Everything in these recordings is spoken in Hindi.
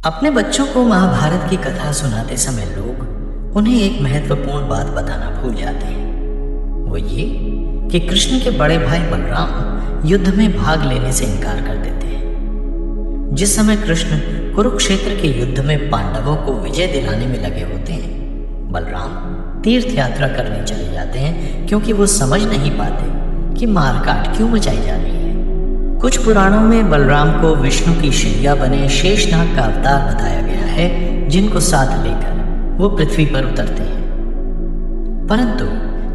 अपने बच्चों को महाभारत की कथा सुनाते समय लोग उन्हें एक महत्वपूर्ण बात बताना भूल जाते हैं। वो ये कि कृष्ण के बड़े भाई बलराम युद्ध में भाग लेने से इनकार कर देते हैं। जिस समय कृष्ण कुरुक्षेत्र के युद्ध में पांडवों को विजय दिलाने में लगे होते हैं, बलराम तीर्थ यात्रा करने चले जाते हैं क्योंकि वो समझ नहीं पाते कि मारकाट क्यों मचाई जा रही है। कुछ पुराणों में बलराम को विष्णु की शैया बने शेषनाग का अवतार बताया गया है, जिनको साथ लेकर वो पृथ्वी पर उतरते हैं। परंतु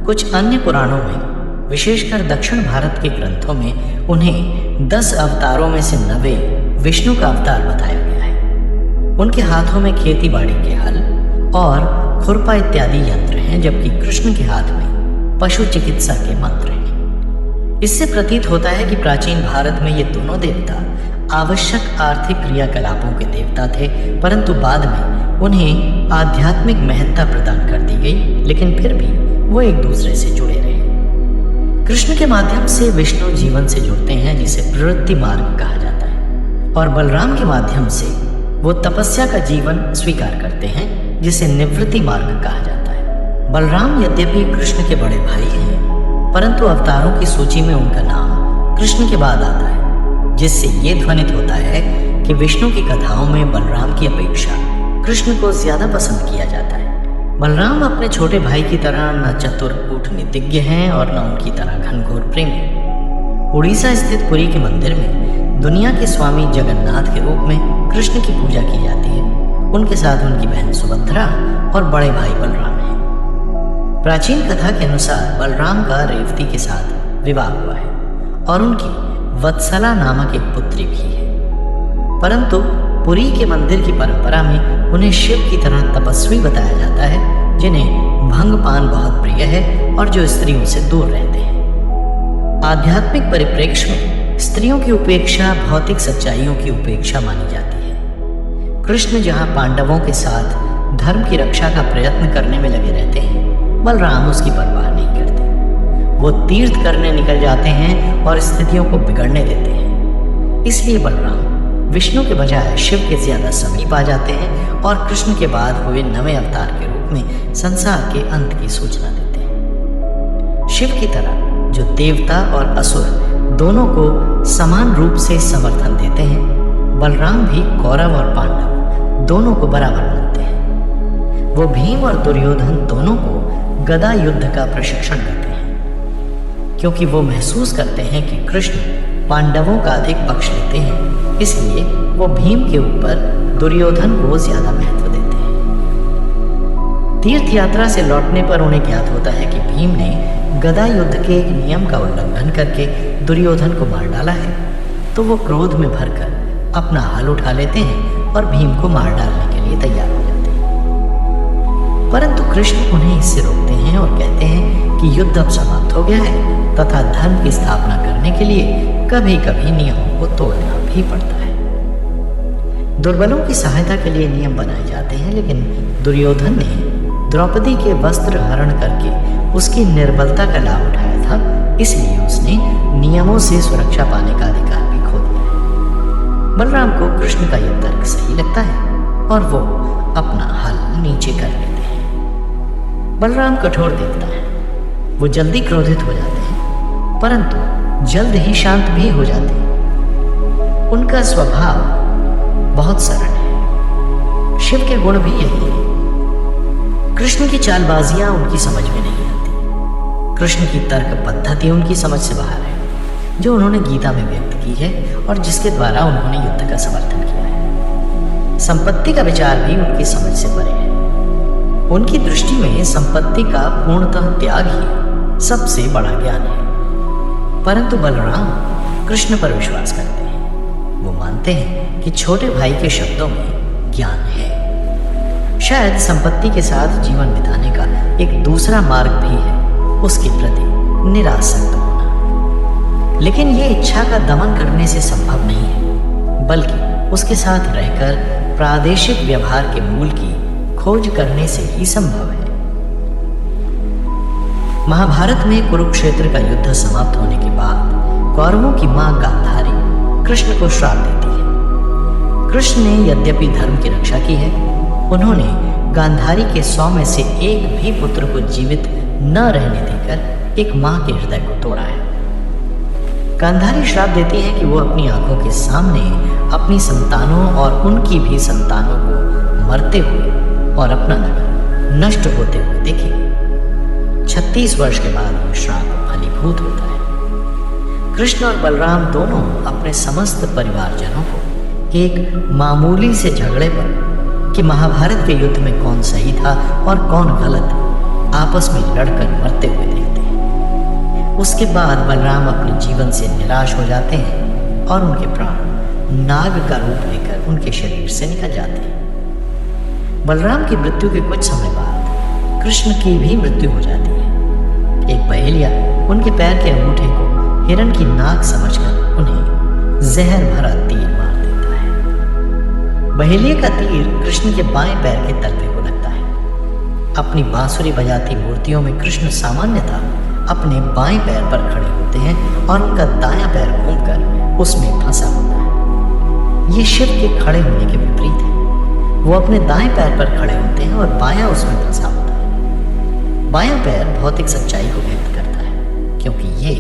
कुछ अन्य पुराणों में, विशेषकर दक्षिण भारत के ग्रंथों में, उन्हें 10 अवतारों में से 9 विष्णु का अवतार बताया गया है। उनके हाथों में खेती बाड़ी के हल और खुरपा इत्यादि यंत्र हैं, जबकि कृष्ण के हाथ में पशु चिकित्सा के मंत्र हैं। इससे प्रतीत होता है कि प्राचीन भारत में ये दोनों देवता आवश्यक आर्थिक क्रियाकलापों के देवता थे, परंतु बाद में उन्हें आध्यात्मिक महत्ता प्रदान कर दी गई, लेकिन फिर भी वो एक दूसरे से जुड़े रहे। कृष्ण के माध्यम से विष्णु जीवन से जुड़ते हैं, जिसे प्रवृत्ति मार्ग कहा जाता है, और बलराम के माध्यम से वो तपस्या का जीवन स्वीकार करते हैं, जिसे निवृत्ति मार्ग कहा जाता है। बलराम यद्यपि कृष्ण के बड़े भाई हैं, परंतु अवतारों की सूची में उनका नाम कृष्ण के बाद आता है, जिससे ये ध्वनित होता है कि विष्णु की कथाओं में बलराम की अपेक्षा कृष्ण को ज्यादा पसंद किया जाता है। बलराम अपने छोटे भाई की तरह न चतुर कूटनीतिज्ञ हैं और न उनकी तरह घनघोर प्रेमी। उड़ीसा स्थित पुरी के मंदिर में दुनिया के स्वामी जगन्नाथ के रूप में कृष्ण की पूजा की जाती है। उनके साथ उनकी बहन सुभद्रा और बड़े भाई बलराम हैं। प्राचीन कथा के अनुसार बलराम का रेवती के साथ विवाह हुआ है और उनकी वत्सला नामक एक पुत्री भी है। परंतु पुरी के मंदिर की परंपरा में उन्हें शिव की तरह तपस्वी बताया जाता है, जिन्हें भंगपान बहुत प्रिय है और जो स्त्रियों से दूर रहते हैं। आध्यात्मिक परिप्रेक्ष्य में स्त्रियों की उपेक्षा भौतिक सच्चाइयों की उपेक्षा मानी जाती है। कृष्ण जहाँ पांडवों के साथ धर्म की रक्षा का प्रयत्न करने में लगे रहते हैं, बलराम उसकी परवाह नहीं करते। वो तीर्थ करने निकल जाते हैं और स्थितियों को बिगड़ने देते हैं। इसलिए बलराम विष्णु के बजाय शिव के ज्यादा समीप आ जाते हैं और कृष्ण के बाद हुए 9वें अवतार के रूप में संसार के अंत की सूचना देते हैं। शिव की तरह जो देवता और असुर दोनों को समान रूप से समर्थन देते हैं, बलराम भी कौरव और पांडव दोनों को बराबर मानते हैं। वो भीम और दुर्योधन दोनों को गदा युद्ध का प्रशिक्षण देते हैं, क्योंकि वो महसूस करते हैं कि कृष्ण पांडवों का अधिक पक्ष लेते हैं। इसलिए वो भीम के ऊपर दुर्योधन को ज्यादा महत्व देते हैं। तीर्थ यात्रा से लौटने पर उन्हें ज्ञात होता है कि भीम ने गदा युद्ध के एक नियम का उल्लंघन करके दुर्योधन को मार डाला है, तो वो क्रोध में भरकर अपना हल उठा लेते हैं और भीम को मार डालने के लिए तैयार हो जाते हैं। परंतु कृष्ण उन्हें इससे रोकते हैं और कहते हैं कि युद्ध अब समाप्त हो गया है तथा धर्म की स्थापना करने के लिए कभी कभी नियमों को तोड़ना भी पड़ता है। दुर्बलों की सहायता के लिए नियम बनाए जाते हैं, लेकिन दुर्योधन ने द्रौपदी के वस्त्र हरण करके उसकी निर्बलता का लाभ उठाया था, इसलिए उसने नियमों से सुरक्षा पाने का अधिकार भी खो दिया है। बलराम को कृष्ण का यह तर्क सही लगता है और वो अपना हल नीचे कर लेते हैं। बलराम कठोर देवता है। वो जल्दी क्रोधित हो जाते हैं, परंतु जल्द ही शांत भी हो जाते हैं। उनका स्वभाव बहुत सरल है। शिव के गुण भी यही है। कृष्ण की चालबाजियां उनकी समझ में नहीं आती। कृष्ण की तर्क पद्धति उनकी समझ से बाहर है, जो उन्होंने गीता में व्यक्त की है और जिसके द्वारा उन्होंने युद्ध का समर्थन किया है। संपत्ति का विचार भी उनकी समझ से परे है। उनकी दृष्टि में संपत्ति का पूर्णतः त्याग ही सबसे बड़ा ज्ञान है। परंतु बलराम कृष्ण पर विश्वास करते हैं। वो मानते हैं कि छोटे भाई के शब्दों में ज्ञान है। शायद संपत्ति के साथ जीवन बिताने का एक दूसरा मार्ग भी है, उसके प्रति निरासक्त होना। लेकिन ये इच्छा का दमन करने से संभव नहीं है, बल्कि उसके साथ रहकर प्रादेशिक व्यवहार के मूल की खोज करने से ही संभव है। महाभारत में कुरुक्षेत्र का युद्ध समाप्त होने के बाद कौरवों की मां गांधारी कृष्ण को श्राप देती है। कृष्ण ने यद्यपि धर्म की रक्षा की है, उन्होंने गांधारी के 100 में से एक भी पुत्र को जीवित न रहने देकर एक मां के हृदय को तोड़ा है। गांधारी श्राप देती है कि वो अपनी आंखों के सामने अपनी संतानों और उनकी भी संतानों को मरते हुए और अपना नगर नष्ट होते हुए देखेगी। 36 वर्ष के बाद वह श्राप फलीभूत होता है। कृष्ण और बलराम दोनों अपने समस्त परिवारजनों को एक मामूली से झगड़े पर कि महाभारत के युद्ध में कौन सही था और कौन गलत आपस में लड़कर मरते हुए देखते हैं। उसके बाद बलराम अपने जीवन से निराश हो जाते हैं और उनके प्राण नाग का रूप लेकर उनके शरीर से निकल जाते हैं। बलराम की मृत्यु के कुछ समय बाद कृष्ण की भी मृत्यु हो जाती है। एक बहेलिया उनके पैर के अंगूठे को हिरण की नाक समझकर उन्हें जहर भरा तीर मार देता है। बहेलिया का तीर कृष्ण के बाएं पैर के तलवे को लगता है। अपनी बांसुरी बजाती मूर्तियों में कृष्ण सामान्यतः अपने बाएं पैर पर खड़े होते हैं और उनका दायां पैर घूमकर उसमें फंसा होता है। ये शिव के खड़े होने के विपरीत है। वो अपने दाएं पैर पर खड़े होते हैं और बायां उसमें फंसा होता है। बायां पैर भौतिक सच्चाई को व्यक्त करता है क्योंकि ये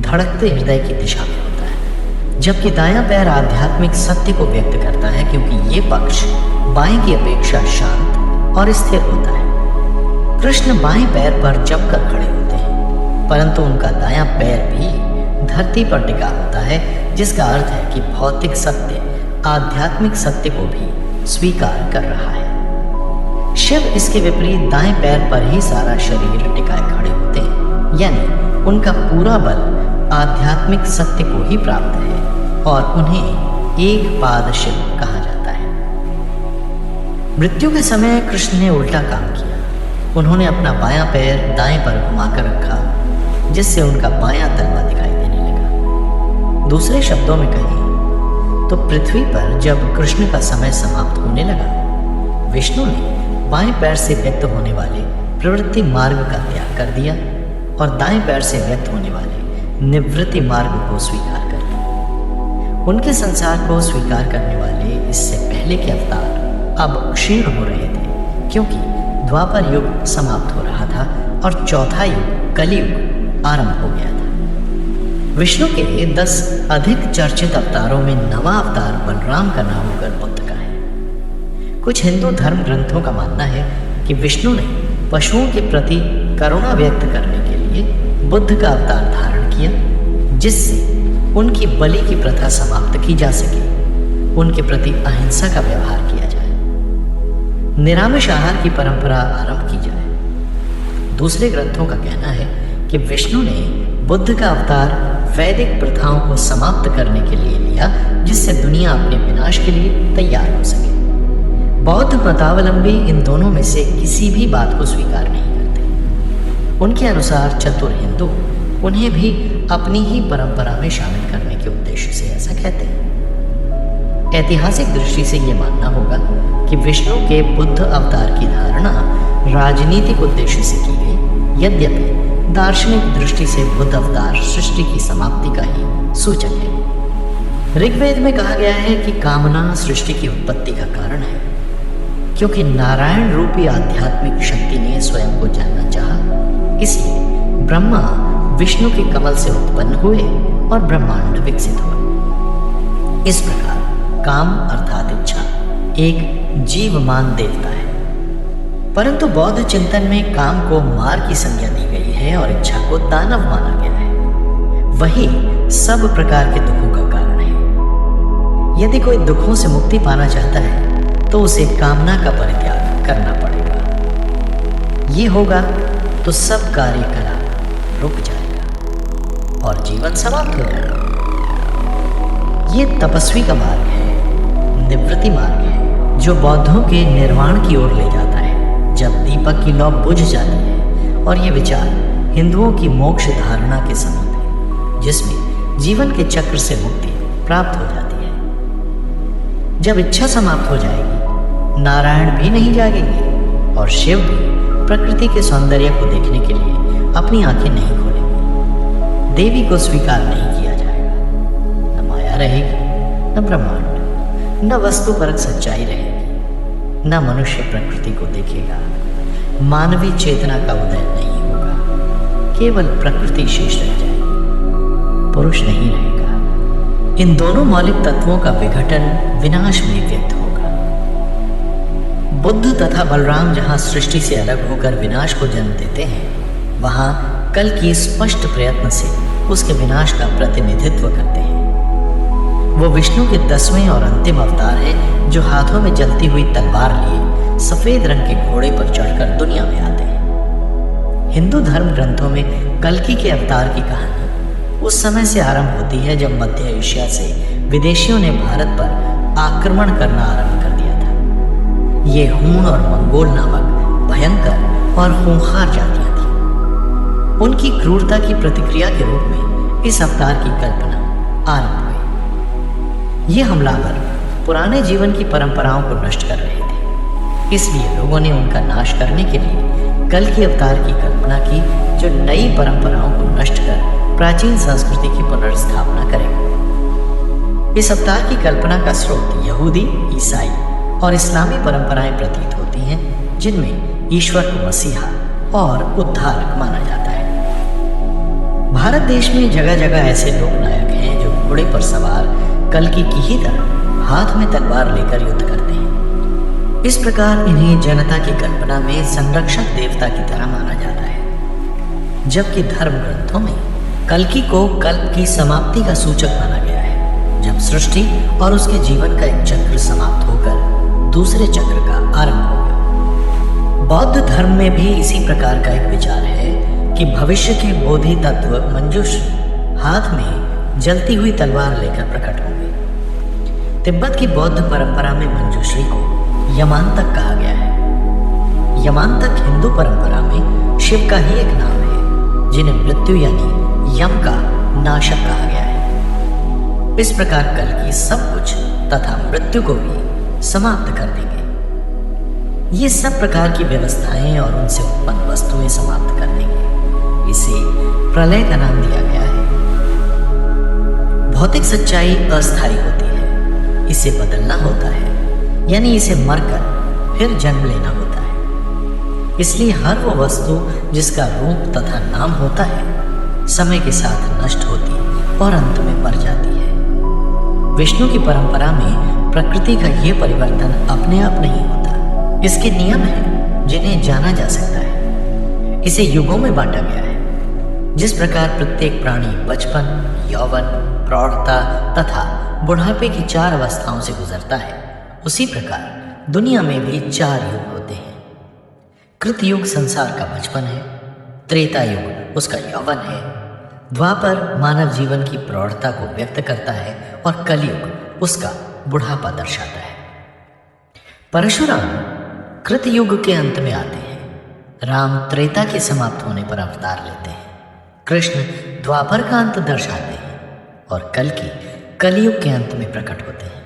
धड़कते हृदय की दिशा में होता है, जबकि दायां पैर आध्यात्मिक सत्य को व्यक्त करता है क्योंकि ये पक्ष बाएं की अपेक्षा शांत और स्थिर होता है। कृष्ण बाएं पैर पर जमकर खड़े होते हैं, परंतु उनका दायां पैर भी धरती पर टिका होता है, जिसका अर्थ है कि भौतिक सत्य आध्यात्मिक सत्य को भी स्वीकार कर रहा है। शिव इसके विपरीत दाएं पैर पर ही सारा शरीर टिकाए खड़े होते हैं, यानी उनका पूरा बल आध्यात्मिक सत्य को ही प्राप्त है और उन्हें एक पाद शिव कहा जाता है। मृत्यु के समय कृष्ण ने उल्टा काम किया। उन्होंने अपना बायां पैर दाएं पर घुमाकर रखा, जिससे उनका बायां तलवा दिखाई देने लगा। दूसरे शब्दों में कहें तो पृथ्वी पर जब कृष्ण का समय समाप्त होने लगा, विष्णु ने बाएं पैर से व्यक्त होने वाले प्रवृत्ति मार्ग का त्याग कर दिया और दाएं पैर से व्यक्त होने वाले निवृत्ति मार्ग को स्वीकार कर लिया। उनके संसार को स्वीकार करने वाले इससे पहले के अवतार अब क्षीण हो रहे थे, क्योंकि द्वापर युग समाप्त हो रहा था और चौथा युग कलियुग आरंभ हो गया था। विष्णु के 10 अधिक चर्चित अवतारों में 9वां अवतार बलराम का नाम गण बुद्ध का है। कुछ हिंदू धर्म ग्रंथों का मानना है कि विष्णु ने पशुओं के प्रति करुणा व्यक्त करने के लिए बुद्ध का अवतार धारण किया, जिससे उनकी बलि की प्रथा समाप्त की जा सके, उनके प्रति अहिंसा का व्यवहार किया जाए, निरामिष आहार की परंपरा आरंभ की जाए। दूसरे ग्रंथों का कहना है कि विष्णु ने बुद्ध का अवतार वैदिक प्रथाओं को समाप्त करने के लिए लिया, जिससे दुनिया अपने विनाश के लिए तैयार हो सके। बौद्ध मतावलंबी इन दोनों में से किसी भी बात को स्वीकार नहीं करते। उनके अनुसार चतुर हिंदू उन्हें भी अपनी ही परंपरा में शामिल करने के उद्देश्य से ऐसा कहते हैं। ऐतिहासिक दृष्टि से यह मानना होगा कि विष्णु के बुद्ध अवतार की धारणा राजनीतिक उद्देश्य से की गई, यद्यपि दार्शनिक दृष्टि से बुद्ध अवतार सृष्टि की समाप्ति का ही सूचक है। ऋग्वेद में कहा गया है कि कामना सृष्टि की उत्पत्ति का कारण है, क्योंकि नारायण रूपी आध्यात्मिक शक्ति ने स्वयं को जानना चाहा, इसलिए ब्रह्मा विष्णु के कमल से उत्पन्न हुए और ब्रह्मांड विकसित हुआ। इस प्रकार काम अर्थात इच्छा एक जीवमान देवता है, परंतु बौद्ध चिंतन में काम को मार की संज्ञा दी गई है और इच्छा को दानव माना गया है। वही सब प्रकार के दुखों का कारण है। यदि कोई दुखों से मुक्ति पाना चाहता है तो उसे कामना का परित्याग करना पड़ेगा। ये होगा तो सब कार्यकलाप रुक जाएगा और जीवन समाप्त हो जाएगा। ये तपस्वी का मार्ग है, निवृत्ति मार्ग है, जो बौद्धों के निर्वाण की ओर ले जाता है। जब दीपक की लौ बुझ जाती है, और ये विचार हिंदुओं की मोक्ष धारणा के समीप है, जिसमें जीवन के चक्र से मुक्ति प्राप्त हो जाती है। जब इच्छा समाप्त हो जाएगी, नारायण भी नहीं जागेंगे और शिव भी प्रकृति के सौंदर्य को देखने के लिए अपनी आंखें नहीं खोलेंगे। देवी को स्वीकार नहीं किया जाएगा। न माया रहेगी, न ब्रह्मांड, न वस्तुपरक सच्चाई रहेगी, न मनुष्य प्रकृति को देखेगा, मानवीय चेतना का उदय नहीं होगा, केवल प्रकृति शेष रह जाएगी, पुरुष नहीं रहेगा। इन दोनों मौलिक तत्वों का विघटन विनाश में व्यक्त होगा। बुद्ध तथा बलराम जहां सृष्टि से अलग होकर विनाश को जन्म देते हैं, वहां कल की स्पष्ट प्रयत्न से उसके विनाश का प्रतिनिधित्व करते हैं। वो विष्णु के 10वें और अंतिम अवतार हैं, जो हाथों में जलती हुई तलवार लिए सफेद रंग के घोड़े पर चढ़कर दुनिया में आते हैं। हिंदू धर्म ग्रंथों में कल्कि के अवतार की कहानी उस समय से आरंभ होती है जब मध्य एशिया से विदेशियों ने भारत पर आक्रमण करना आरंभ कर दिया था। ये हूण और मंगोल नामक भयंकर और खूंखार जातियां थीं। उनकी क्रूरता की प्रतिक्रिया के रूप में इस अवतार की कल्पना आरंभ हुई। ये हमलावर पुराने जीवन की परंपराओं को नष्ट कर रहे थे, इसलिए लोगों ने उनका नाश करने के लिए कल के अवतार की कल्पना की, जो नई परंपराओं को नष्ट कर प्राचीन संस्कृति की पुनर्स्थापना करेगा। इस अवतार की कल्पना का स्रोत यहूदी, ईसाई और इस्लामी परंपराएं प्रतीत होती हैं, जिनमें ईश्वर को मसीहा और उद्धारक माना जाता है। भारत देश में जगह जगह ऐसे लोक नायक हैं जो घोड़े पर सवार कल्कि की ही तरह हाथ में तलवार लेकर युद्ध करते हैं। इस प्रकार इन्हें जनता की कल्पना में संरक्षक देवता की तरह माना जाता है, जबकि धर्म ग्रंथों में कल्कि को कल्प की समाप्ति का सूचक माना गया है, जब सृष्टि और उसके जीवन का एक चक्र समाप्त होकर दूसरे चक्र का आरंभ होगा। बौद्ध धर्म में भी इसी प्रकार का एक विचार है कि भविष्य के बोधि तत्व मंजूश्री हाथ में जलती हुई तलवार लेकर प्रकट होंगे। तिब्बत की बौद्ध परंपरा में मंजूश्री को यमांतक कहा गया है। यमांतक हिंदू परंपरा में शिव का ही एक नाम है, जिन्हें मृत्यु यानी यम का नाशक कहा गया है। इस प्रकार कल्कि सब कुछ तथा मृत्यु को भी समाप्त कर देंगे। ये सब प्रकार की व्यवस्थाएं और उनसे उत्पन्न वस्तुएं समाप्त कर देंगे। इसे प्रलय का नाम दिया गया है। भौतिक सच्चाई अस्थायी होती है, इसे बदलना होता है, यानी इसे मरकर फिर जन्म लेना होता है। इसलिए हर वो वस्तु जिसका रूप तथा नाम होता है, समय के साथ नष्ट होती और अंत में मर जाती है। विष्णु की परंपरा में प्रकृति का ये परिवर्तन अपने आप नहीं होता। इसके नियम हैं जिन्हें जाना जा सकता है। इसे युगों में बांटा गया है। जिस प्रकार प्रत्येक प्राणी बचपन, यौवन, प्रौढ़ता तथा बुढ़ापे की 4 अवस्थाओं से गुजरता है, उसी प्रकार दुनिया में भी 4 युग होते हैं। कृतयुग संसार का बचपन है, त्रेता युग उसका यौवन है, द्वापर मानव जीवन की प्रौढ़ता को व्यक्त करता है और कलयुग उसका बुढ़ापा दर्शाता है। परशुराम कृतयुग के अंत में आते हैं, राम त्रेता के समाप्त होने पर अवतार लेते हैं, कृष्ण द्वापर का अंत दर्शाते हैं और कल्कि कलयुग के अंत में प्रकट होते हैं।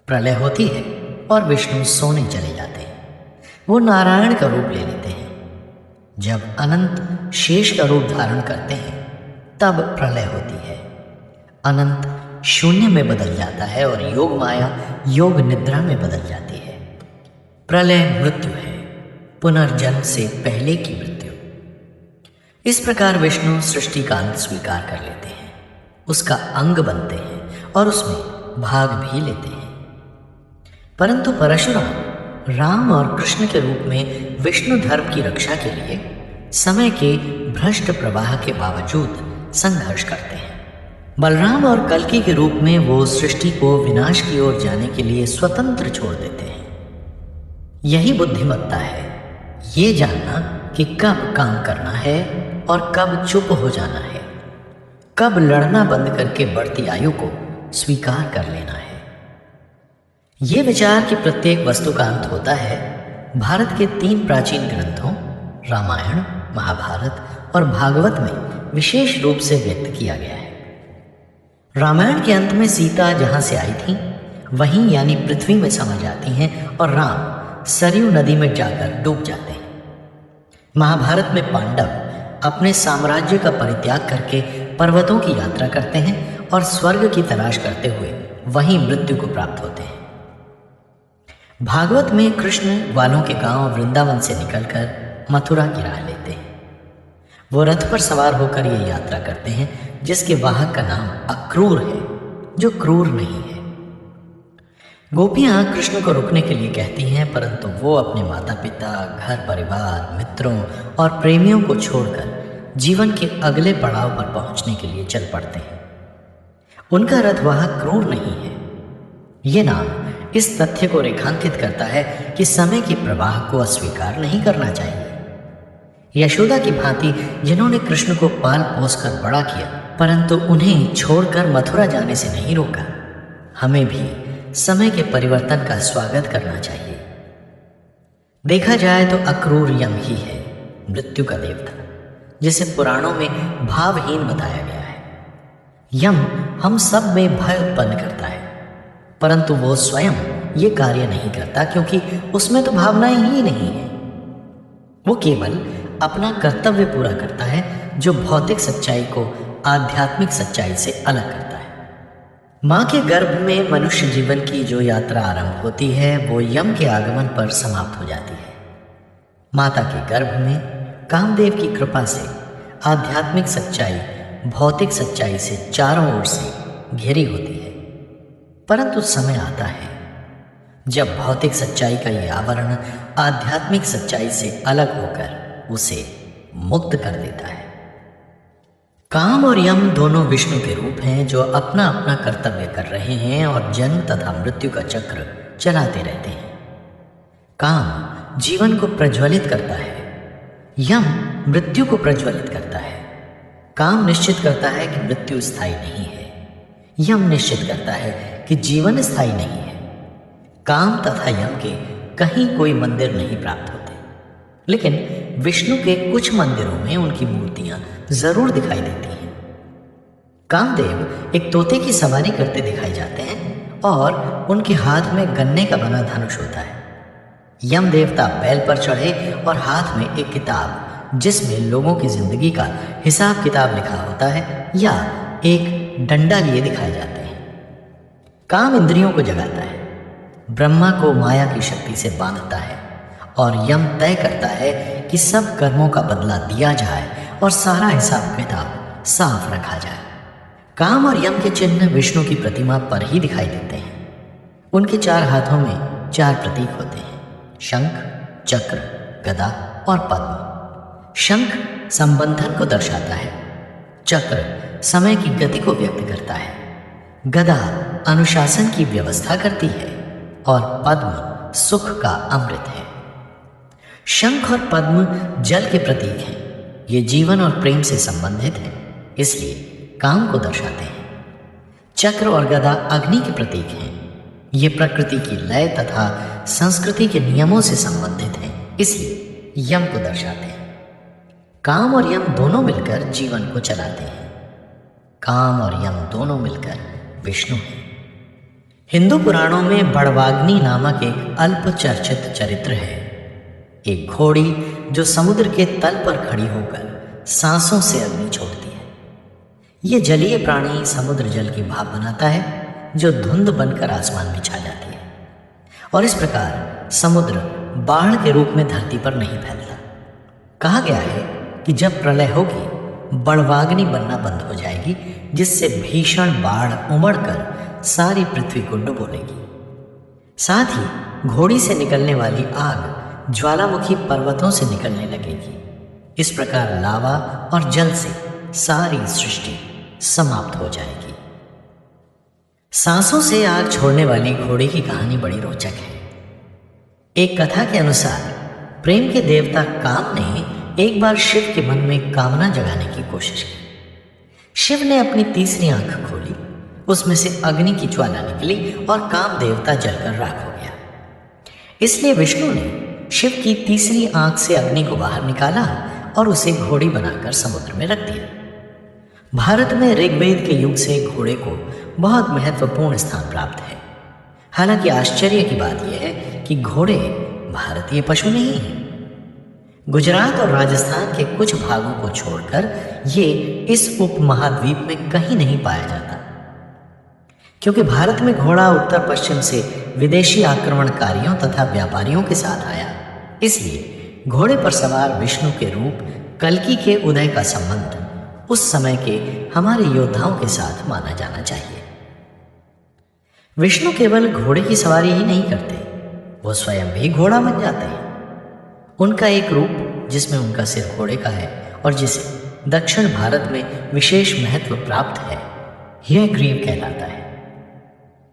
प्रलय होती है और विष्णु सोने चले जाते हैं। वो नारायण का रूप ले लेते हैं। जब अनंत शेष का रूप धारण करते हैं, तब प्रलय होती है। अनंत शून्य में बदल जाता है और योग माया योग निद्रा में बदल जाती है। प्रलय मृत्यु है, पुनर्जन्म से पहले की मृत्यु। इस प्रकार विष्णु सृष्टि का अंत स्वीकार कर लेते हैं, उसका अंग बनते हैं और उसमें भाग भी लेते हैं। परंतु परशुराम राम और कृष्ण के रूप में विष्णु धर्म की रक्षा के लिए समय के भ्रष्ट प्रवाह के बावजूद संघर्ष करते हैं। बलराम और कल्कि के रूप में वो सृष्टि को विनाश की ओर जाने के लिए स्वतंत्र छोड़ देते हैं। यही बुद्धिमत्ता है, ये जानना कि कब काम करना है और कब चुप हो जाना है, कब लड़ना बंद करके बढ़ती आयु को स्वीकार कर लेना है। ये विचार कि प्रत्येक वस्तु का अंत होता है, भारत के 3 प्राचीन ग्रंथों रामायण, महाभारत और भागवत में विशेष रूप से व्यक्त किया गया है। रामायण के अंत में सीता जहां से आई थी वहीं यानी पृथ्वी में समा जाती हैं और राम सरयू नदी में जाकर डूब जाते हैं। महाभारत में पांडव अपने साम्राज्य का परित्याग करके पर्वतों की यात्रा करते हैं और स्वर्ग की तलाश करते हुए वहीं मृत्यु को प्राप्त होते हैं। भागवत में कृष्ण ग्वालों के गांव वृंदावन से निकलकर मथुरा की राह लेते हैं। वो रथ पर सवार होकर ये यात्रा करते हैं जिसके वाहक का नाम अक्रूर है, जो क्रूर नहीं है। गोपियां कृष्ण को रुकने के लिए कहती हैं, परंतु वो अपने माता पिता, घर परिवार, मित्रों और प्रेमियों को छोड़कर जीवन के अगले पड़ाव पर पहुंचने के लिए चल पड़ते हैं। उनका रथ वाहक क्रूर नहीं है। ये नाम इस तथ्य को रेखांकित करता है कि समय के प्रवाह को अस्वीकार नहीं करना चाहिए। यशोदा की भांति जिन्होंने कृष्ण को पाल पोस कर बड़ा किया, परंतु उन्हें छोड़कर मथुरा जाने से नहीं रोका, हमें भी समय के परिवर्तन का स्वागत करना चाहिए। देखा जाए तो अक्रूर यम ही है, मृत्यु का देवता, जिसे पुराणों में भावहीन बताया गया है। यम हम सब में भय उत्पन्न करता है, परंतु वो स्वयं ये कार्य नहीं करता क्योंकि उसमें तो भावनाएं ही नहीं है। वो केवल अपना कर्तव्य पूरा करता है जो भौतिक सच्चाई को आध्यात्मिक सच्चाई से अलग करता है। माँ के गर्भ में मनुष्य जीवन की जो यात्रा आरंभ होती है वो यम के आगमन पर समाप्त हो जाती है। माता के गर्भ में कामदेव की कृपा से आध्यात्मिक सच्चाई भौतिक सच्चाई से चारों ओर से घिरी होती है, परंतु समय आता है जब भौतिक सच्चाई का ये आवरण आध्यात्मिक सच्चाई से अलग होकर उसे मुक्त कर देता है। काम और यम दोनों विष्णु के रूप हैं जो अपना अपना कर्तव्य कर रहे हैं और जन्म तथा मृत्यु का चक्र चलाते रहते हैं। काम जीवन को प्रज्वलित करता है, यम मृत्यु को प्रज्वलित करता है। काम निश्चित करता है कि मृत्यु स्थायी नहीं है, यम निश्चित करता है कि जीवन स्थायी नहीं है। काम तथा यम के कहीं कोई मंदिर नहीं प्राप्त होते, लेकिन विष्णु के कुछ मंदिरों में उनकी मूर्तियां जरूर दिखाई देती हैं। कामदेव एक तोते की सवारी करते दिखाई जाते हैं और उनके हाथ में गन्ने का बना धनुष होता है। यम देवता बैल पर चढ़े और हाथ में एक किताब जिसमें लोगों की जिंदगी का हिसाब किताब लिखा होता है या एक डंडा लिए दिखाए जाते हैं। काम इंद्रियों को जगाता है, ब्रह्मा को माया की शक्ति से बांधता है और यम तय करता है कि सब कर्मों का बदला दिया जाए और सारा हिसाब किताब साफ रखा जाए। काम और यम के चिन्ह विष्णु की प्रतिमा पर ही दिखाई देते हैं। उनके 4 हाथों में 4 प्रतीक होते हैं, शंख, चक्र, गदा और पद्म। शंख संबंधन को दर्शाता है, चक्र समय की गति को व्यक्त करता है, गदा अनुशासन की व्यवस्था करती है और पद्म सुख का अमृत है। शंख और पद्म जल के प्रतीक हैं। ये जीवन और प्रेम से संबंधित है, इसलिए काम को दर्शाते हैं। चक्र और गदा अग्नि के प्रतीक हैं। ये प्रकृति की लय तथा संस्कृति के नियमों से संबंधित हैं, इसलिए यम को दर्शाते हैं। काम और यम दोनों मिलकर जीवन को चलाते हैं। काम और यम दोनों मिलकर विष्णु हैं। हिंदू पुराणों में बड़वाग्नि नामक एक अल्प चर्चित चरित्र है। एक घोड़ी जो समुद्र के तल पर खड़ी होकर सांसों से अग्नि छोड़ती है। यह जलीय प्राणी समुद्र जल की भाप बनाता है जो धुंध बनकर आसमान में छा जाती है, और इस प्रकार समुद्र बाढ़ के रूप में धरती पर नहीं फैलता। कहा गया है कि जब प्रलय होगी बड़वाग्नि बनना बंद हो जाएगी, जिससे भीषण बाढ़ उमड़कर सारी पृथ्वी को डुबो लेगी। साथ ही घोड़ी से निकलने वाली आग ज्वालामुखी पर्वतों से निकलने लगेगी। इस प्रकार लावा और जल से सारी सृष्टि समाप्त हो जाएगी। सांसों से आग छोड़ने वाली घोड़े की कहानी बड़ी रोचक है। एक कथा के अनुसार प्रेम के देवता काम ने एक बार शिव के मन में कामना जगाने की कोशिश की। शिव ने अपनी तीसरी आंख खोली, उसमें से अग्नि की ज्वाला निकली और काम देवता जलकर राख हो गया। इसलिए विष्णु ने शिव की तीसरी आंख से अग्नि को बाहर निकाला और उसे घोड़ी बनाकर समुद्र में रख दिया। भारत में ऋग्वेद के युग से घोड़े को बहुत महत्वपूर्ण स्थान प्राप्त है। हालांकि आश्चर्य की बात यह है कि घोड़े भारतीय पशु नहीं हैं। गुजरात और राजस्थान के कुछ भागों को छोड़कर ये इस उपमहाद्वीप में कहीं नहीं पाया जाता। क्योंकि भारत में घोड़ा उत्तर पश्चिम से विदेशी आक्रमणकारियों तथा व्यापारियों के साथ आया, इसलिए घोड़े पर सवार विष्णु के रूप कल्कि के उदय का संबंध उस समय के हमारे योद्धाओं के साथ माना जाना चाहिए। विष्णु केवल घोड़े की सवारी ही नहीं करते, वो स्वयं भी घोड़ा बन जाते हैं। उनका एक रूप जिसमें उनका सिर घोड़े का है और जिसे दक्षिण भारत में विशेष महत्व प्राप्त है, यह ग्रीव कहलाता है।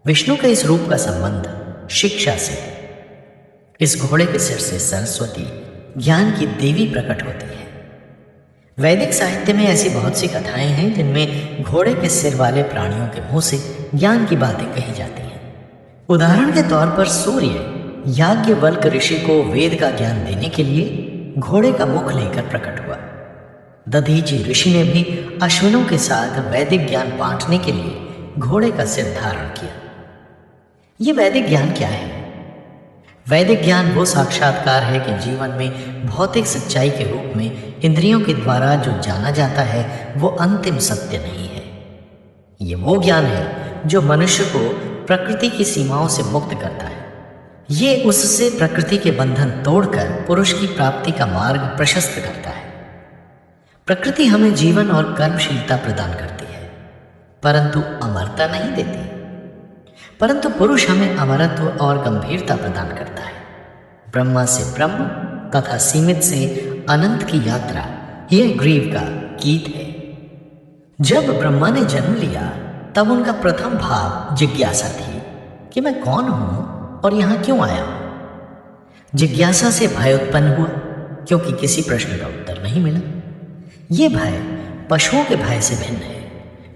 विष्णु के इस रूप का संबंध शिक्षा से है। इस घोड़े के सिर से सरस्वती ज्ञान की देवी प्रकट होती है। वैदिक साहित्य में ऐसी बहुत सी कथाएं हैं जिनमें घोड़े के सिर वाले प्राणियों के मुंह से ज्ञान की बातें कही जाती हैं। उदाहरण के तौर पर सूर्य याज्ञवल्क्य ऋषि को वेद का ज्ञान देने के लिए घोड़े का मुख लेकर प्रकट हुआ। दधीचि ऋषि ने भी अश्विनों के साथ वैदिक ज्ञान बांटने के लिए घोड़े का सिर धारण किया। ये वैदिक ज्ञान क्या है? वैदिक ज्ञान वो साक्षात्कार है कि जीवन में भौतिक सच्चाई के रूप में इंद्रियों के द्वारा जो जाना जाता है वो अंतिम सत्य नहीं है। ये वो ज्ञान है जो मनुष्य को प्रकृति की सीमाओं से मुक्त करता है। ये उससे प्रकृति के बंधन तोड़कर पुरुष की प्राप्ति का मार्ग प्रशस्त करता है। प्रकृति हमें जीवन और कर्मशीलता प्रदान करती है, परंतु अमरता नहीं देती। परंतु पुरुष हमें अमरत्व और गंभीरता प्रदान करता है। ब्रह्मा से ब्रह्म तथा सीमित से अनंत की यात्रा यह ग्रीव का गीत है। जब ब्रह्मा ने जन्म लिया तब उनका प्रथम भाव जिज्ञासा थी कि मैं कौन हूं और यहां क्यों आया हूं। जिज्ञासा से भय उत्पन्न हुआ क्योंकि किसी प्रश्न का उत्तर नहीं मिला। ये भय पशुओं के भय से भिन्न है।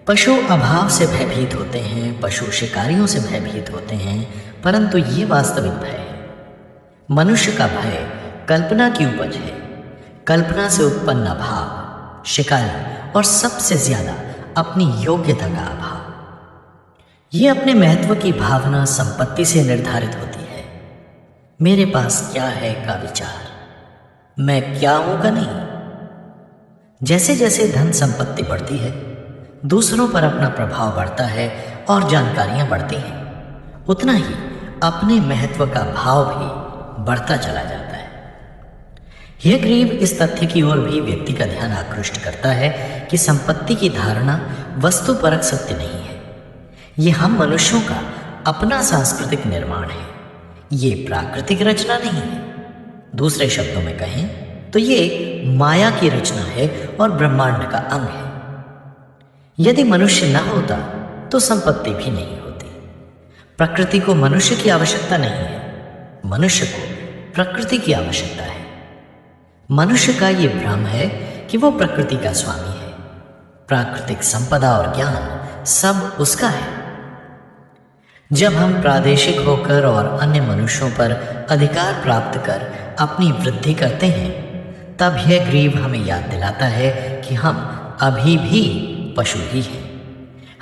पशु अभाव से भयभीत होते हैं, पशु शिकारियों से भयभीत होते हैं, परंतु ये वास्तविक भय है। मनुष्य का भय कल्पना की उपज है। कल्पना से उत्पन्न अभाव, शिकारी और सबसे ज्यादा अपनी योग्यता का अभाव, ये अपने महत्व की भावना संपत्ति से निर्धारित होती है। मेरे पास क्या है का विचार, मैं क्या हूं का नहीं। जैसे जैसे धन संपत्ति बढ़ती है, दूसरों पर अपना प्रभाव बढ़ता है और जानकारियां बढ़ती हैं, उतना ही अपने महत्व का भाव भी बढ़ता चला जाता है। यह ग्रीव इस तथ्य की ओर भी व्यक्ति का ध्यान आकृष्ट करता है कि संपत्ति की धारणा वस्तुपरक सत्य नहीं है। ये हम मनुष्यों का अपना सांस्कृतिक निर्माण है, ये प्राकृतिक रचना नहीं है। दूसरे शब्दों में कहें तो ये माया की रचना है और ब्रह्मांड का अंग है। यदि मनुष्य न होता तो संपत्ति भी नहीं होती। प्रकृति को मनुष्य की आवश्यकता नहीं है, मनुष्य को प्रकृति की आवश्यकता है। मनुष्य का ये भ्रम है कि वो प्रकृति का स्वामी है। प्राकृतिक संपदा और ज्ञान सब उसका है। जब हम प्रादेशिक होकर और अन्य मनुष्यों पर अधिकार प्राप्त कर अपनी वृद्धि करते हैं, तब यह ग्रीव हमें याद दिलाता है कि हम अभी भी पशु ही हैं।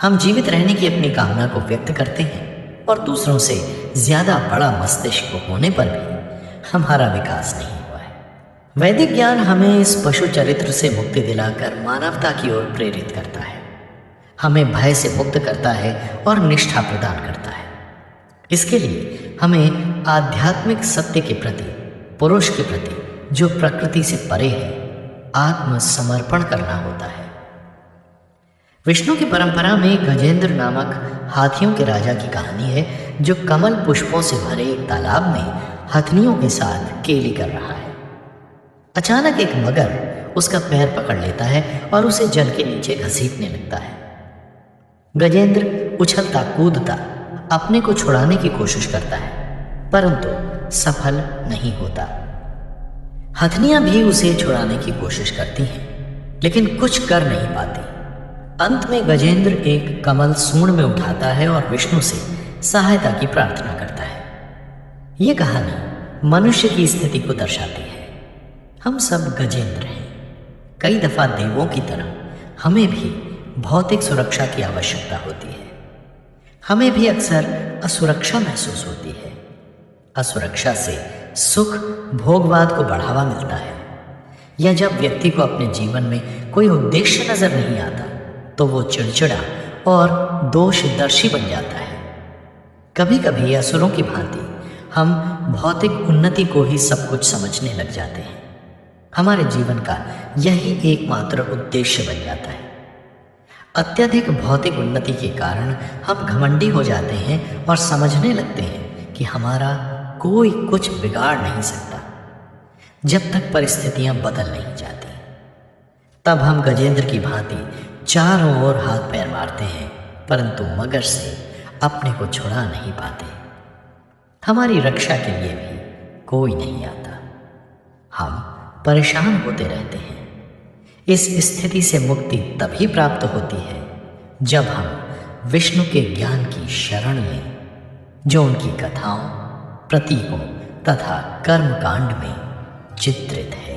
हम जीवित रहने की अपनी कामना को व्यक्त करते हैं और दूसरों से ज्यादा बड़ा मस्तिष्क होने पर भी हमारा विकास नहीं हुआ है। वैदिक ज्ञान हमें इस पशु चरित्र से मुक्ति दिलाकर मानवता की ओर प्रेरित करता है, हमें भय से मुक्त करता है और निष्ठा प्रदान करता है। इसके लिए हमें आध्यात्मिक सत्य के प्रति, पुरुष के प्रति जो प्रकृति से परे है, आत्मसमर्पण करना होता है। विष्णु की परंपरा में गजेंद्र नामक हाथियों के राजा की कहानी है, जो कमल पुष्पों से भरे एक तालाब में हथनियों के साथ केली कर रहा है। अचानक एक मगर उसका पैर पकड़ लेता है और उसे जल के नीचे घसीटने लगता है। गजेंद्र उछलता कूदता अपने को छुड़ाने की कोशिश करता है, परंतु सफल नहीं होता। हथनियां भी उसे छुड़ाने की कोशिश करती हैं, लेकिन कुछ कर नहीं पाती। अंत में गजेंद्र एक कमल सूंड में उठाता है और विष्णु से सहायता की प्रार्थना करता है। यह कहानी मनुष्य की स्थिति को दर्शाती है। हम सब गजेंद्र हैं। कई दफा देवों की तरह हमें भी भौतिक सुरक्षा की आवश्यकता होती है। हमें भी अक्सर असुरक्षा महसूस होती है। असुरक्षा से सुख भोगवाद को बढ़ावा मिलता है, या जब व्यक्ति को अपने जीवन में कोई उद्देश्य नजर नहीं आता तो वो चिड़चिड़ा और दोषदर्शी बन जाता है। कभी कभी असुरों की भांति हम भौतिक उन्नति को ही सब कुछ समझने लग जाते हैं। हमारे जीवन का यही एकमात्र उद्देश्य बन जाता है। अत्यधिक भौतिक उन्नति के कारण हम घमंडी हो जाते हैं और समझने लगते हैं कि हमारा कोई कुछ बिगाड़ नहीं सकता जब तक परिस्थितियां बदल नहीं जाती। तब हम गजेंद्र की भांति चारों ओर हाथ पैर मारते हैं, परंतु मगर से अपने को छुड़ा नहीं पाते। हमारी रक्षा के लिए भी कोई नहीं आता। हम परेशान होते रहते हैं। इस स्थिति से मुक्ति तभी प्राप्त होती है जब हम विष्णु के ज्ञान की शरण लें, जो उनकी कथाओं, प्रतीकों तथा कर्मकांड में चित्रित है।